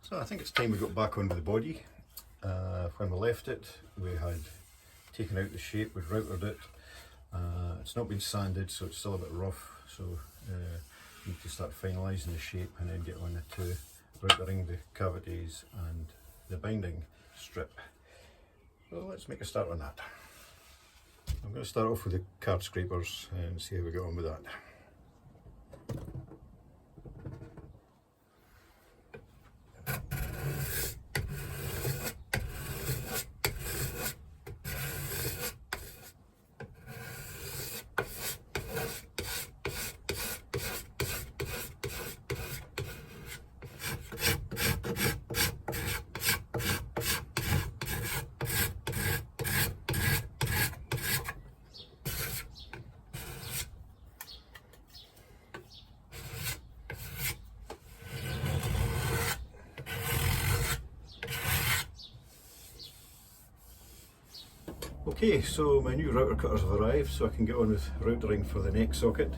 So I think it's time we got back onto the body. When we left it, we had taken out the shape, we'd routed it. It's not been sanded, so it's still a bit rough, so need to start finalising the shape and then get on to routering the cavities and the binding strip. So let's make a start on that. I'm going to start off with the card scrapers and see how we get on with that. Okay, so my new router cutters have arrived, so I can get on with routering for the neck socket.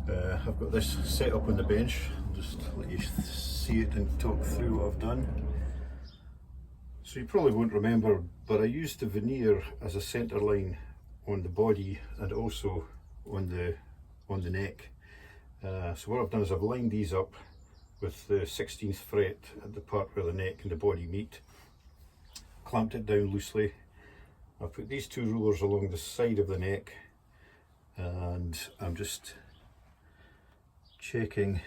I've got this set up on the bench. I'll just let you see it and talk through what I've done. So you probably won't remember, but I used the veneer as a centre line on the body and also on the neck. So what I've done is I've lined these up with the 16th fret at the part where the neck and the body meet, clamped it down loosely. I've put these two rulers along the side of the neck, and I'm just checking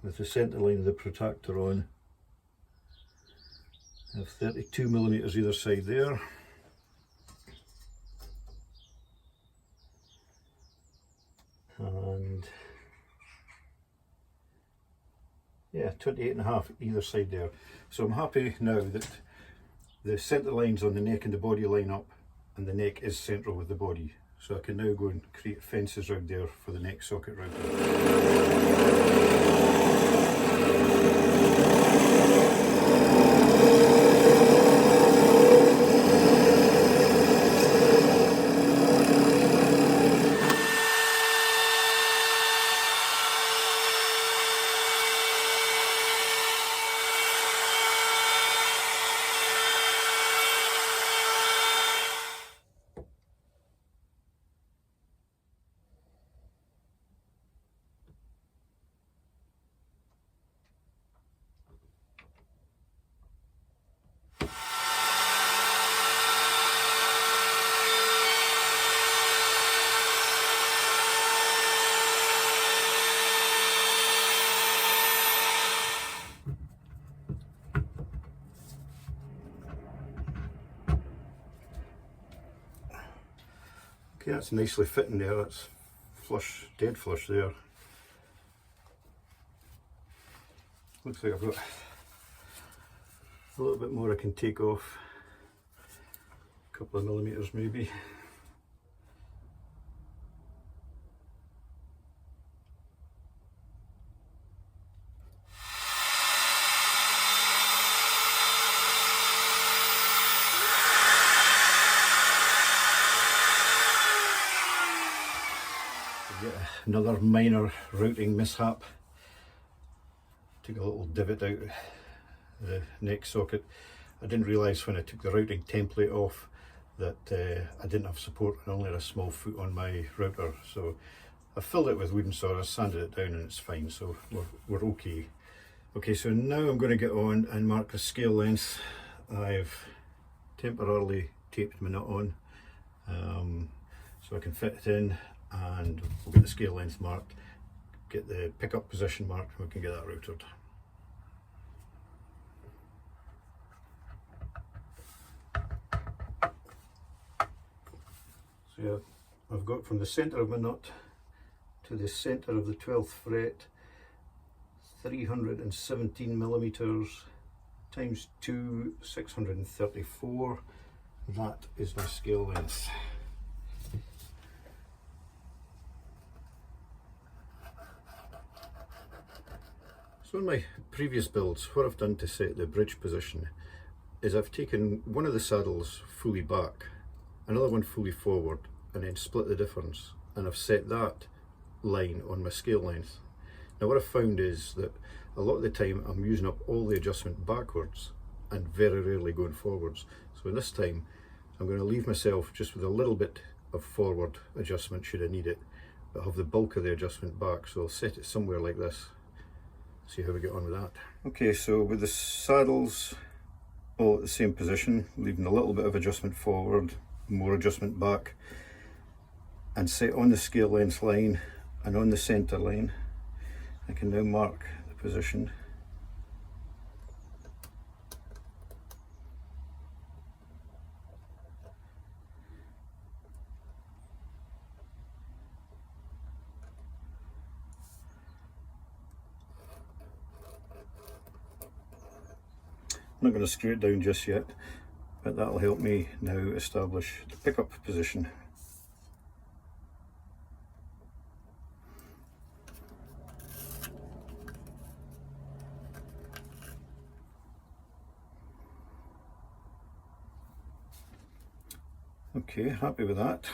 with the centre line of the protractor on. I have 32mm either side there. And yeah, 28.5 either side there. So I'm happy now that the centre lines on the neck and the body line up, and the neck is central with the body. So I can now go and create fences around there for the neck socket router. Okay, that's nicely fitting there, that's flush, dead flush there. Looks like I've got a little bit more I can take off, a couple of millimetres maybe. Another minor routing mishap. Took a little divot out the neck socket. I didn't realise when I took the routing template off that I didn't have support and only had a small foot on my router. So I filled it with wooden sawdust, sanded it down, and it's fine, so we're okay. Okay, so now I'm going to get on and mark the scale length. I've temporarily taped my nut on so I can fit it in, and we'll get the scale length marked, get the pickup position marked, and we can get that routed. So yeah, I've got from the centre of my nut to the centre of the 12th fret 317mm times 2, 634. That is my scale length. So in my previous builds, what I've done to set the bridge position is I've taken one of the saddles fully back, another one fully forward, and then split the difference, and I've set that line on my scale length. Now what I've found is that a lot of the time I'm using up all the adjustment backwards and very rarely going forwards. So this time I'm going to leave myself just with a little bit of forward adjustment should I need it, but have the bulk of the adjustment back. So I'll set it somewhere like this, see how we get on with that. Okay, so with the saddles all at the same position, leaving a little bit of adjustment forward, more adjustment back, and set on the scale length line and on the centre line, I can now mark the position. I'm not going to screw it down just yet, but that'll help me now establish the pickup position. Okay, happy with that.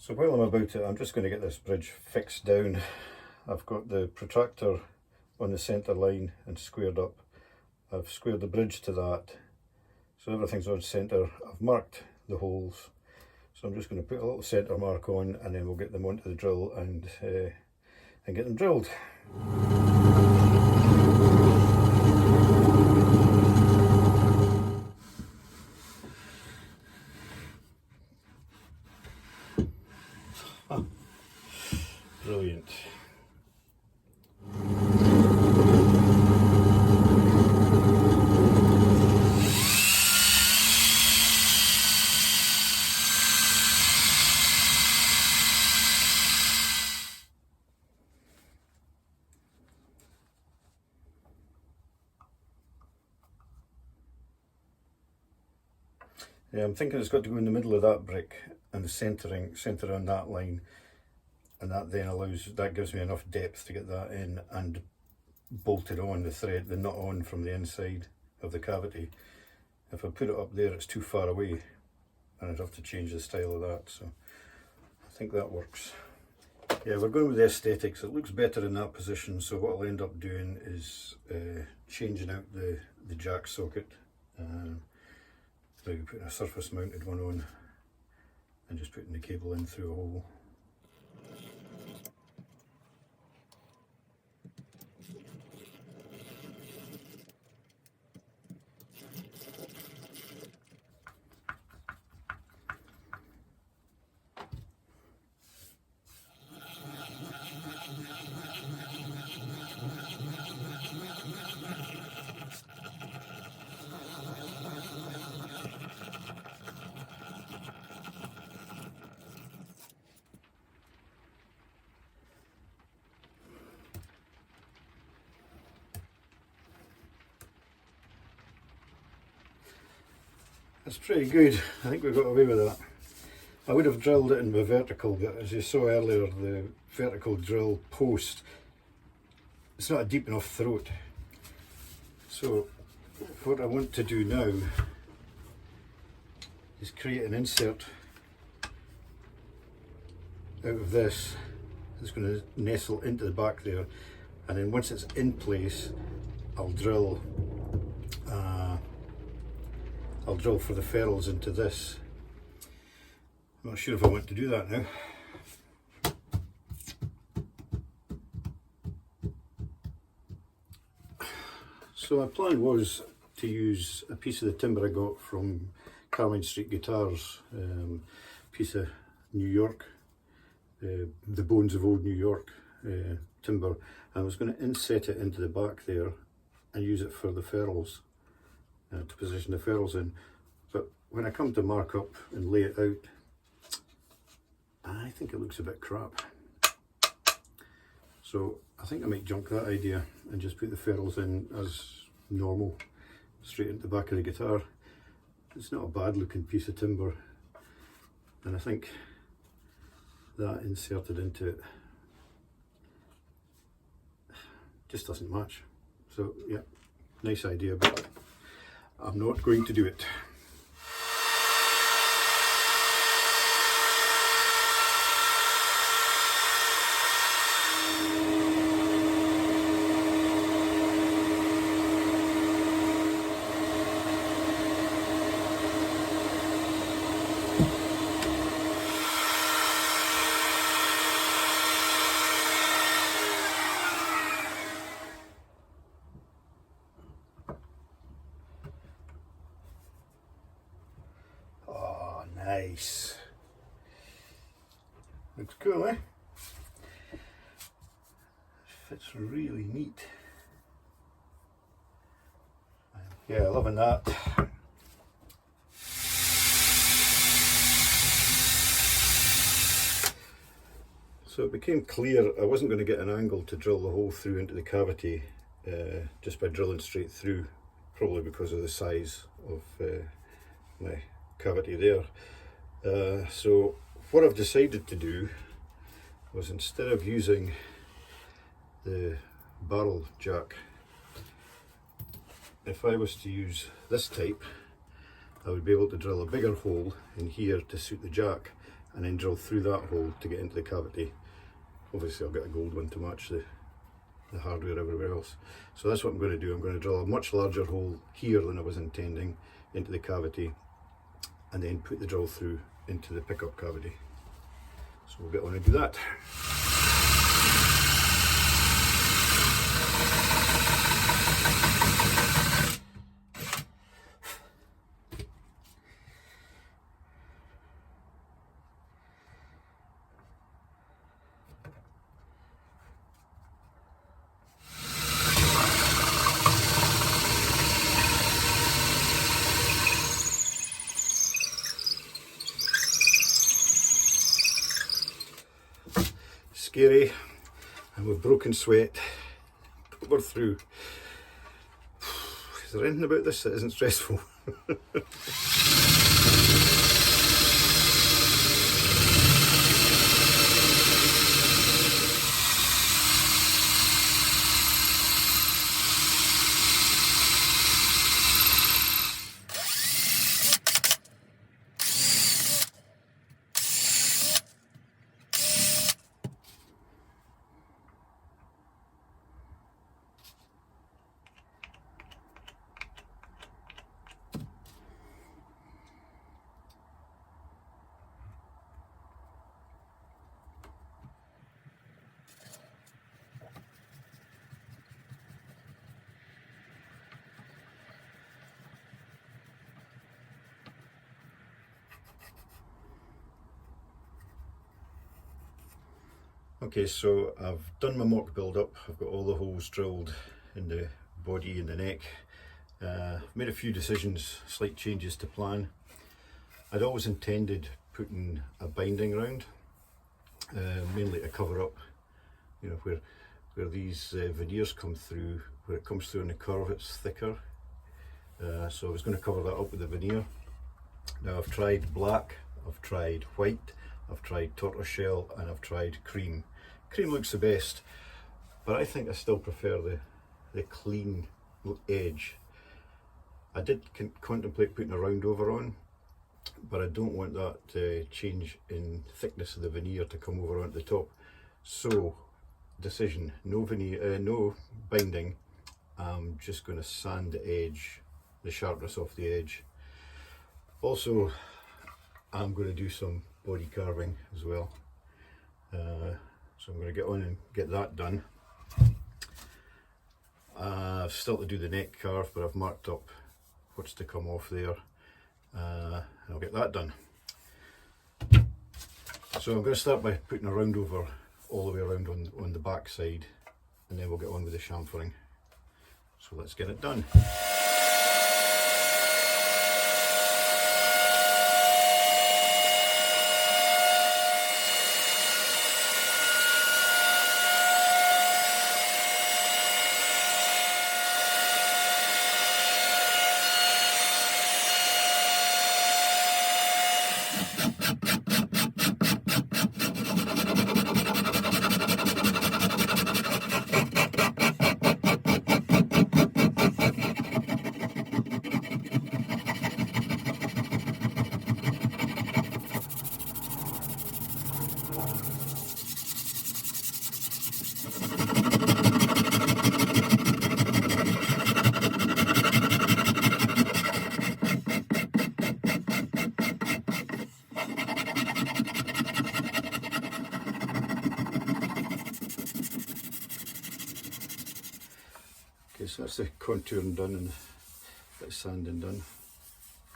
So while I'm about it, I'm just going to get this bridge fixed down. I've got the protractor on the centre line and squared up. I've squared the bridge to that, so everything's on centre. I've marked the holes, so I'm just going to put a little centre mark on, and then we'll get them onto the drill and get them drilled. Brilliant. Yeah, I'm thinking it's got to go in the middle of that brick and the centre on that line, and that then that gives me enough depth to get that in and bolted on the nut on from the inside of the cavity. If I put it up there, it's too far away and I'd have to change the style of that, so I think that works. Yeah, we're going with the aesthetics. It looks better in that position, so what I'll end up doing is changing out the jack socket, maybe putting a surface mounted one on and just putting the cable in through a hole. That's pretty good. I think we got away with that. I would have drilled it in my vertical, but as you saw earlier, the vertical drill post, it's not a deep enough throat. So what I want to do now is create an insert out of this that's going to nestle into the back there, and then once it's in place, I'll drill for the ferrules into this. I'm not sure if I want to do that now. So my plan was to use a piece of the timber I got from Carmine Street Guitars, piece of New York, the bones of old New York timber. I was going to inset it into the back there and use it for the ferrules, to position the ferrules in. But when I come to mark up and lay it out, I think it looks a bit crap. So I think I might junk that idea and just put the ferrules in as normal, straight into the back of the guitar. It's not a bad looking piece of timber, and I think that inserted into it just doesn't match. So yeah, nice idea, but I'm not going to do it. Nice. Looks cool, eh? Fits really neat. Yeah, loving that. So it became clear I wasn't going to get an angle to drill the hole through into the cavity just by drilling straight through, probably because of the size of my cavity there. So what I've decided to do was, instead of using the barrel jack, if I was to use this type, I would be able to drill a bigger hole in here to suit the jack, and then drill through that hole to get into the cavity. Obviously I'll get a gold one to match the hardware everywhere else. So that's what I'm going to do. I'm going to drill a much larger hole here than I was intending into the cavity, and then put the drill through into the pickup cavity. So we'll get on and do that. Scary, and with broken sweat, but we're through. Is there anything about this that isn't stressful? Okay, so I've done my mock build up. I've got all the holes drilled in the body and the neck. Made a few decisions, slight changes to plan. I'd always intended putting a binding round, mainly to cover up, you know, where these veneers come through, where it comes through in the curve, it's thicker. So I was going to cover that up with the veneer. Now I've tried black, I've tried white, I've tried tortoiseshell, and I've tried cream. Cream looks the best, but I think I still prefer the clean edge. I did contemplate putting a round over on, but I don't want that change in thickness of the veneer to come over onto the top. So, decision, no veneer, no binding. I'm just going to sand the edge, the sharpness off the edge. Also, I'm going to do some body carving as well. So I'm going to get on and get that done. I've still to do the neck carve, but I've marked up what's to come off there. And I'll get that done. So I'm going to start by putting a round over all the way around on the back side, and then we'll get on with the chamfering. So let's get it done. so that's the contouring done and a bit of sanding done.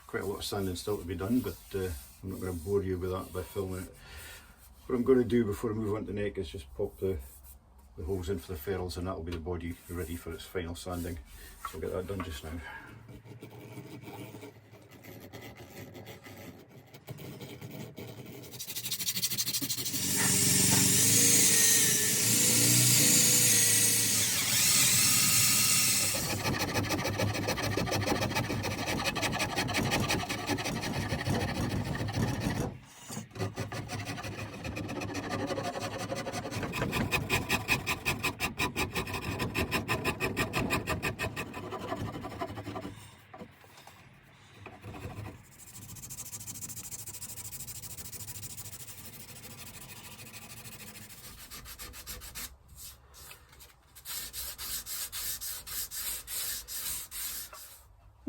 Quite a lot of sanding still to be done, but I'm not going to bore you with that by filming it. What I'm going to do before I move on to the neck is just pop the holes in for the ferrules, and that'll be the body ready for its final sanding. So I'll get that done just now.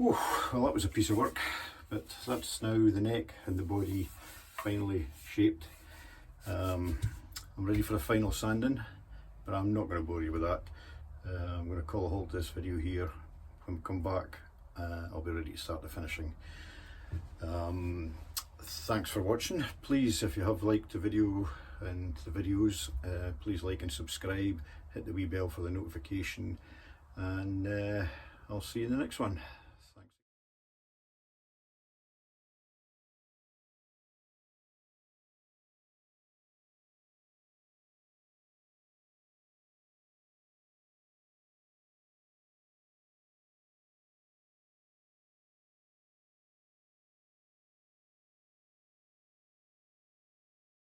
Ooh, well, that was a piece of work, but that's now the neck and the body finally shaped. I'm ready for the final sanding, but I'm not going to bore you with that. I'm going to call a halt to this video here. When we come back, I'll be ready to start the finishing. Thanks for watching. Please, if you have liked the video and the videos, please like and subscribe, hit the wee bell for the notification, and I'll see you in the next one.